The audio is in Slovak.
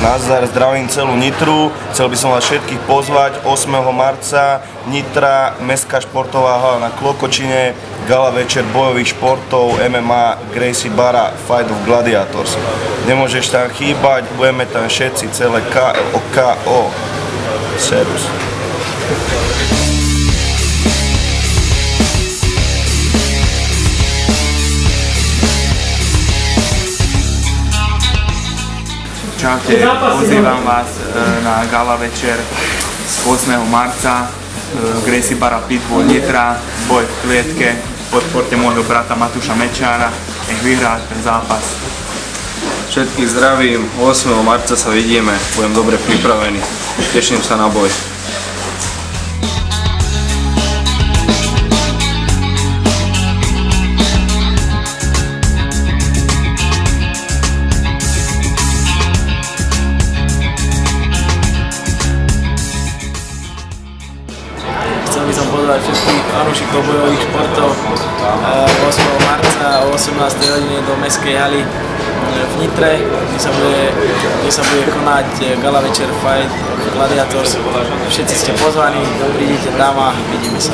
Nazdar, zdravím celú Nitru. Chcel by som vás všetkých pozvať 8. marca Nitra, Mestská športová hala na Klokočine, gala večer bojových športov MMA Gracie Barra Fight of Gladiators. Nemôžeš tam chýbať, budeme tam všetci, celé KO. Servus. Čaute, pozývam vás na gala večer 8. marca Gracie Barra Pitbull Nitra, boj v klietke, podporte môjho brata Matúša Mečára, nech vyhrá ten zápas. Všetkých zdravím, 8. marca sa vidíme, budem dobre pripravený, teším sa na boj. Chcel by som pozvať všetkých fanúšikov bojových športov 8. marca o 18. hodine do Mestskej haly v Nitre, kde sa bude konať gala večer Fight of Gladiators. Všetci ste pozvaní, prídite tam a vidíme sa.